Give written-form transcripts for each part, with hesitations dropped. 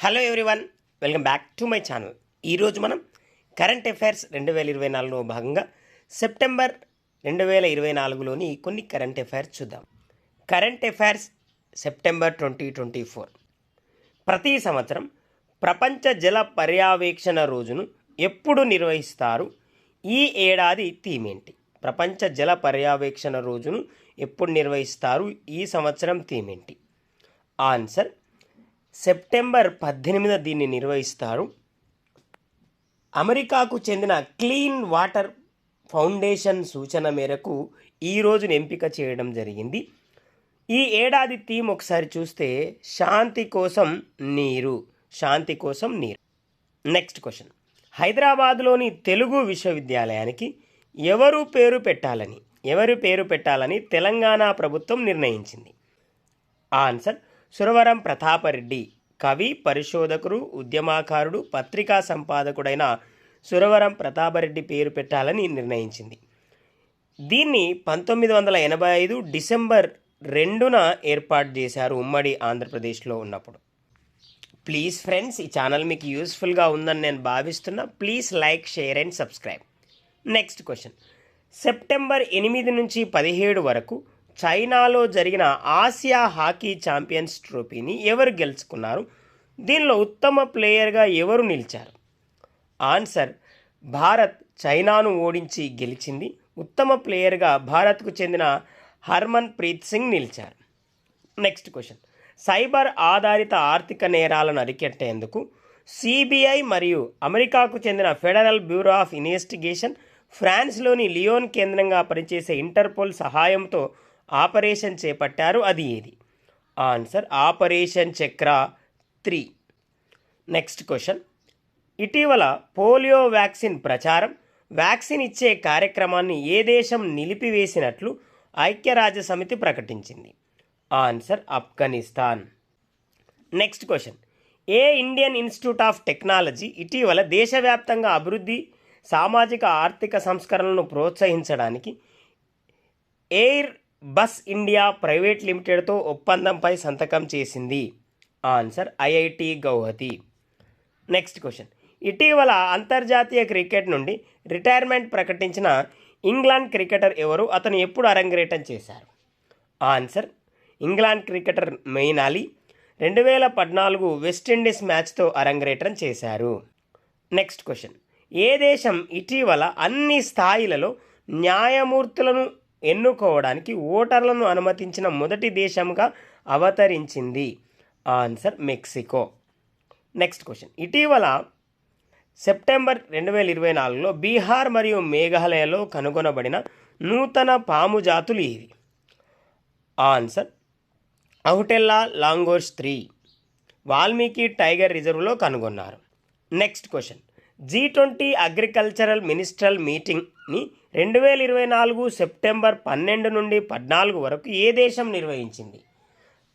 Hello everyone, welcome back to my channel. ఈరోజు మనం current affairs 2024లో భాగంగా సెప్టెంబర్ 2024లోని కొన్ని కరెంట్ అఫైర్స్ చూద్దాం. Current affairs September 2024. ప్రతి సంవత్సరం ప్రపంచ జల పర్యవేక్షణ రోజును ఎప్పుడు నిర్వహిస్తారు? ఈ ఏడాది థీమ్ ఏంటి? ప్రపంచ జల పర్యవేక్షణ రోజును ఎప్పుడు నిర్వహిస్తారు? ఈ సంవత్సరం థీమ్ ఏంటి? ఆన్సర్ సెప్టెంబర్ 18 దీన్ని నిర్వహిస్తారు. అమెరికాకు చెందిన క్లీన్ వాటర్ ఫౌండేషన్ సూచన మేరకు ఈ రోజును ఎంపిక చేయడం జరిగింది. ఈ ఏడాది థీమ్ ఒకసారి చూస్తే శాంతి కోసం నీరు. శాంతి కోసం నీరు. Next question. హైదరాబాద్లోని తెలుగు విశ్వవిద్యాలయానికి ఎవరి పేరు పెట్టాలని తెలంగాణ ప్రభుత్వం నిర్ణయించింది? ఆన్సర్ సురవరం ప్రతాపరెడ్డి. కవి, పరిశోధకుడు, ఉద్యమకారుడు, పత్రికా సంపాదకుడైన సురవరం ప్రతాపరెడ్డి పేరు పెట్టాలని నిర్ణయించింది. దీన్ని 1985 డిసెంబర్ 2న ఏర్పాటు చేశారు ఉమ్మడి ఆంధ్రప్రదేశ్లో ఉన్నప్పుడు. ప్లీజ్ ఫ్రెండ్స్, ఈ ఛానల్ మీకు యూస్ఫుల్గా ఉందని నేను భావిస్తున్నా. Please like, share and subscribe. Next question. September 8 నుంచి 17 వరకు చైనాలో జరిగిన ఆసియా హాకీ ఛాంపియన్స్ ట్రోఫీని ఎవరు గెలుచుకున్నారు? దీనిలో ఉత్తమ ప్లేయర్గా ఎవరు నిలిచారు? ఆన్సర్ భారత్ చైనాను ఓడించి గెలిచింది. ఉత్తమ ప్లేయర్గా భారత్కు చెందిన హర్మన్ ప్రీత్ సింగ్ నిలిచారు. Next question. సైబర్ ఆధారిత ఆర్థిక నేరాలను అరికట్టేందుకు సిబిఐ మరియు అమెరికాకు చెందిన ఫెడరల్ బ్యూరో ఆఫ్ ఇన్వెస్టిగేషన్, ఫ్రాన్స్లోని లియోన్ కేంద్రంగా పనిచేసే ఇంటర్పోల్ సహాయంతో ఆపరేషన్ చేపట్టారు. అది ఏది? ఆన్సర్ ఆపరేషన్ చక్ర 3. Next question. ఇటీవల పోలియో వ్యాక్సిన్ ప్రచారం, వ్యాక్సిన్ ఇచ్చే కార్యక్రమాన్ని ఏ దేశం నిలిపివేసినట్లు ఐక్యరాజ్య సమితి ప్రకటించింది? Answer Afghanistan. Next question. A Indian institute of technology ఇటీవల దేశవ్యాప్తంగా అభివృద్ధి, సామాజిక ఆర్థిక సంస్కరణలను ప్రోత్సహించడానికి ఎయిర్ బస్ ఇండియా ప్రైవేట్ లిమిటెడ్తో ఒప్పందంపై సంతకం చేసింది? Answer IIT Guwahati. Next question. ఇటీవల అంతర్జాతీయ క్రికెట్ నుండి రిటైర్మెంట్ ప్రకటించిన ఇంగ్లాండ్ క్రికెటర్ ఎవరు? అతను ఎప్పుడు అరంగేట్రం చేశారు? Answer England cricketer Moeen Ali 2014 West Indies మ్యాచ్తో అరంగేట్రం చేశారు. Next question. ఏ దేశం ఇటీవల అన్ని స్థాయిలలో న్యాయమూర్తులను ఎన్నుకోవడానికి ఓటర్లను అనుమతించిన మొదటి దేశంగా అవతరించింది? Answer Mexico. Next question. ఇటీవల సెప్టెంబర్ 2024లో బీహార్ మరియు మేఘాలయలో కనుగొనబడిన నూతన పాము జాతులు ఏవి? ఆన్సర్ ఔటెల్లా లాంగోర్స్ 3 వాల్మీకి టైగర్ రిజర్వ్లో కనుగొన్నారు. Next question. G20 agricultural ministerial మీటింగ్ని 2024 సెప్టెంబర్ 12 నుండి 14 వరకు ఏ దేశం నిర్వహించింది?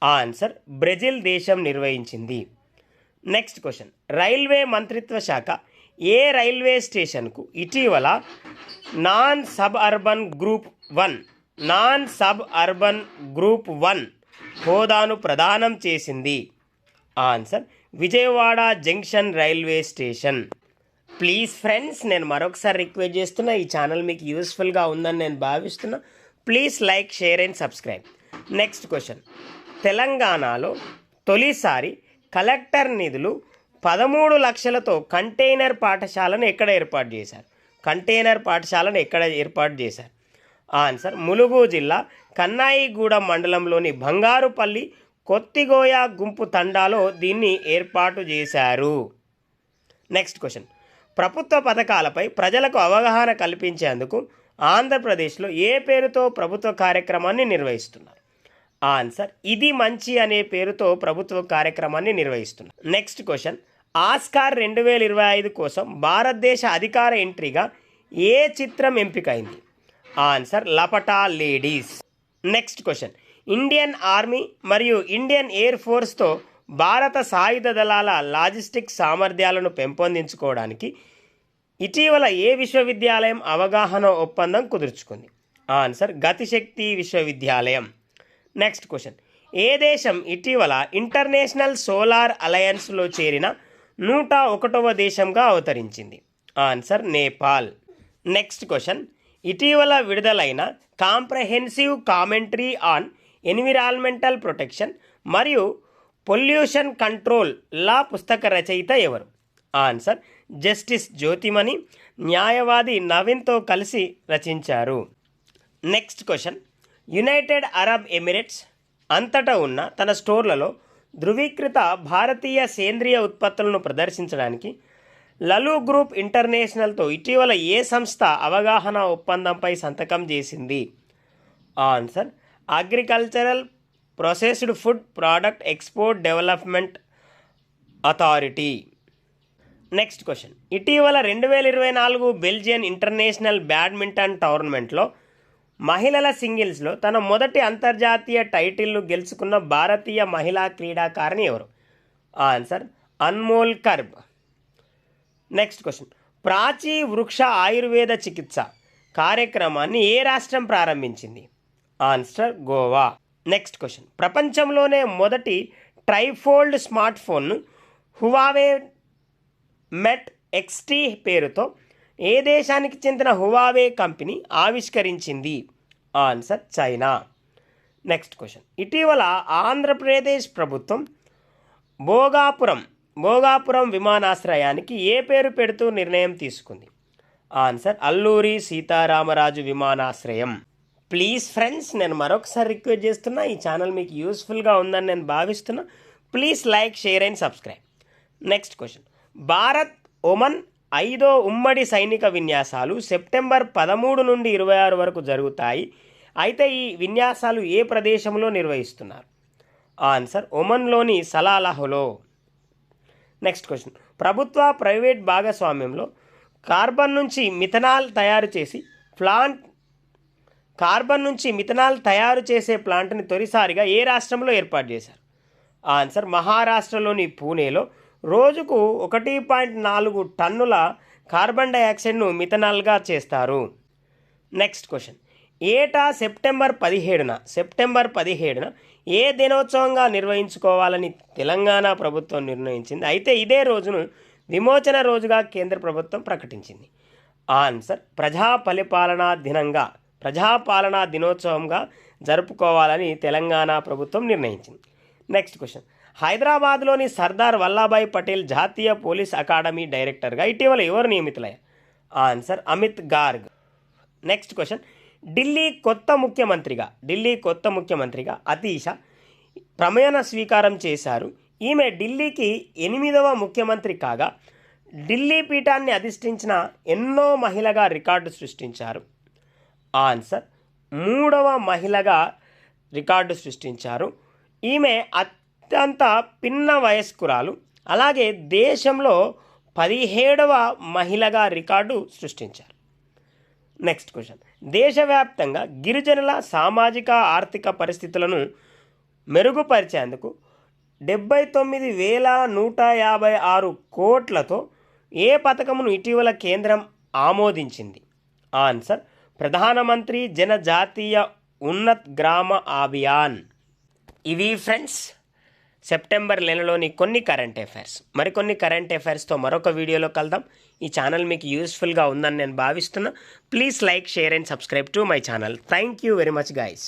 ఆన్సర్ బ్రెజిల్ దేశం నిర్వహించింది. Next question. రైల్వే మంత్రిత్వ శాఖ ఏ రైల్వే స్టేషన్కు ఇటీవల నాన్ సబ్ అర్బన్ గ్రూప్ 1 హోదాను ప్రదానం చేసింది? Answer Vijayawada junction railway station. Please friends, నేను మరొకసారి రిక్వెస్ట్ చేస్తున్నా, ఈ ఛానల్ మీకు యూస్ఫుల్గా ఉందని నేను భావిస్తున్నా. Please like, share and subscribe. Next question. తెలంగాణలో తొలిసారి కలెక్టర్ నిధులు 13 లక్షలతో కంటైనర్ పాఠశాలను ఎక్కడ ఏర్పాటు చేశారు? ఆన్సర్ ములుగు జిల్లా కన్నాయిగూడెం మండలంలోని బంగారుపల్లి కొత్తిగోయ గుంపు తండాలో దీన్ని ఏర్పాటు చేశారు. Next question. ప్రభుత్వ పథకాలపై ప్రజలకు అవగాహన కల్పించేందుకు ఆంధ్రప్రదేశ్లో ఏ పేరుతో ప్రభుత్వ కార్యక్రమాన్ని నిర్వహిస్తున్నారు? ఆన్సర్ ఇది మంచి అనే పేరుతో ప్రభుత్వ కార్యక్రమాన్ని నిర్వహిస్తున్నారు. Next question. ఆస్కార్ 2025 కోసం భారతదేశ అధికార ఎంట్రీగా ఏ చిత్రం ఎంపికైంది? Answer Laapataa ladies. Next question. Indian army మరియు ఇండియన్ ఎయిర్ ఫోర్స్తో భారత సాయుధ దళాల లాజిస్టిక్స్ సామర్థ్యాలను పెంపొందించుకోవడానికి ఇటీవల ఏ విశ్వవిద్యాలయం అవగాహన ఒప్పందం కుదుర్చుకుంది? ఆన్సర్ గతిశక్తి విశ్వవిద్యాలయం. Next question. ఏ దేశం ఇటీవల ఇంటర్నేషనల్ సోలార్ అలయన్స్లో చేరిన 101వ దేశంగా అవతరించింది? ఆన్సర్ నేపాల్. నెక్స్ట్ క్వశ్చన్, ఇటీవల విడుదలైన comprehensive commentary on environmental protection మరియు పొల్యూషన్ కంట్రోల్ లా పుస్తక రచయిత ఎవరు? ఆన్సర్ జస్టిస్ జ్యోతిమణి, న్యాయవాది నవీన్తో కలిసి రచించారు. Next question, United Arab Emirates అంతటా ఉన్న తన స్టోర్లలో ధృవీకృత భారతీయ సేంద్రియ ఉత్పత్తులను ప్రదర్శించడానికి లలు గ్రూప్ ఇంటర్నేషనల్తో ఇటీవల ఏ సంస్థ అవగాహన ఒప్పందంపై సంతకం చేసింది? Answer agricultural processed food product export development authority. Next question, ఇటీవల 2024 బెల్జియన్ ఇంటర్నేషనల్ బ్యాడ్మింటన్ టోర్నమెంట్లో మహిళల సింగిల్స్లో తన మొదటి అంతర్జాతీయ టైటిల్ను గెలుచుకున్న భారతీయ మహిళా క్రీడాకారిణి ఎవరు? Answer Anmol curb. Next question, Prachi వృక్ష ఆయుర్వేద చికిత్స కార్యక్రమాన్ని ఏ రాష్ట్రం ప్రారంభించింది? ఆన్సర్ గోవా. నెక్స్ట్ క్వశ్చన్, ప్రపంచంలోనే మొదటి ట్రైఫోల్డ్ స్మార్ట్ ఫోన్ను హువావే మెట్ ఎక్స్టీ పేరుతో ఏ దేశానికి చెందిన హువావే కంపెనీ ఆవిష్కరించింది? Answer China. నెక్స్ట్ క్వశ్చన్, ఇటీవల ఆంధ్రప్రదేశ్ ప్రభుత్వం భోగాపురం విమానాశ్రయానికి ఏ పేరు పెడుతూ నిర్ణయం తీసుకుంది? ఆన్సర్ అల్లూరి సీతారామరాజు విమానాశ్రయం. ప్లీజ్ ఫ్రెండ్స్, నేను మరొకసారి రిక్వెస్ట్ చేస్తున్నా, ఈ ఛానల్ మీకు యూస్ఫుల్గా ఉందని నేను భావిస్తున్నా. Please like, share and subscribe. Next question, Bharat Oman 5వ ఉమ్మడి సైనిక విన్యాసాలు సెప్టెంబర్ 13 నుండి 26 వరకు జరుగుతాయి. అయితే ఈ విన్యాసాలు ఏ ప్రదేశంలో నిర్వహిస్తున్నారు? ఆన్సర్ ఒమన్లోని సలాలాహ్లో. నెక్స్ట్ క్వశ్చన్, ప్రభుత్వ ప్రైవేట్ భాగస్వామ్యంలో కార్బన్ నుంచి మిథనాల్ తయారు చేసే ప్లాంట్ని తొలిసారిగా ఏ రాష్ట్రంలో ఏర్పాటు చేశారు? ఆన్సర్ మహారాష్ట్రలోని పూణేలో రోజుకు 1.4 టన్నుల కార్బన్ డైఆక్సైడ్ను మిథనాల్గా చేస్తారు. నెక్స్ట్ క్వశ్చన్, ఏటా సెప్టెంబర్ 17న ఏ దినోత్సవంగా నిర్వహించుకోవాలని తెలంగాణ ప్రభుత్వం నిర్ణయించింది? అయితే ఇదే రోజును విమోచన రోజుగా కేంద్ర ప్రభుత్వం ప్రకటించింది. ఆన్సర్ ప్రజాపాలనా దినోత్సవంగా జరుపుకోవాలని తెలంగాణ ప్రభుత్వం నిర్ణయించింది. నెక్స్ట్ క్వశ్చన్, హైదరాబాద్లోని సర్దార్ వల్లభాయ్ పటేల్ జాతీయ పోలీస్ అకాడమీ డైరెక్టర్గా ఇటీవల ఎవరు నియమితులయ్యారు? Answer Amit Garg. Next question, Delhi కొత్త ముఖ్యమంత్రిగా అతీష ప్రమాణ స్వీకారం చేశారు. ఈమె ఢిల్లీకి 8వ ముఖ్యమంత్రి కాగా ఢిల్లీ పీఠాన్ని అధిష్ఠించిన ఎన్నో మహిళగా రికార్డు సృష్టించారు? ఆన్సర్ 3వ మహిళగా రికార్డు సృష్టించారు. ఈమె అత్యంత పిన్న వయస్కురాలు, అలాగే దేశంలో 17వ మహిళగా రికార్డు సృష్టించారు. నెక్స్ట్ క్వశ్చన్, దేశవ్యాప్తంగా గిరిజనుల సామాజిక ఆర్థిక పరిస్థితులను మెరుగుపరిచేందుకు 79,156 కోట్లతో ఏ పథకమును ఇటీవల కేంద్రం ఆమోదించింది? ఆన్సర్ ప్రధానమంత్రి జనజాతీయ ఉన్నత్ గ్రామ అభియాన్. ఇవి ఫ్రెండ్స్ సెప్టెంబర్ నెలలోని కొన్ని కరెంట్ అఫైర్స్. మరికొన్ని కరెంట్ అఫైర్స్తో మరొక వీడియోలో కలుద్దాం. ఈ ఛానల్ మీకు యూస్ఫుల్గా ఉందని నేను భావిస్తున్నా. Please like, share and subscribe to my channel. Thank you very much guys.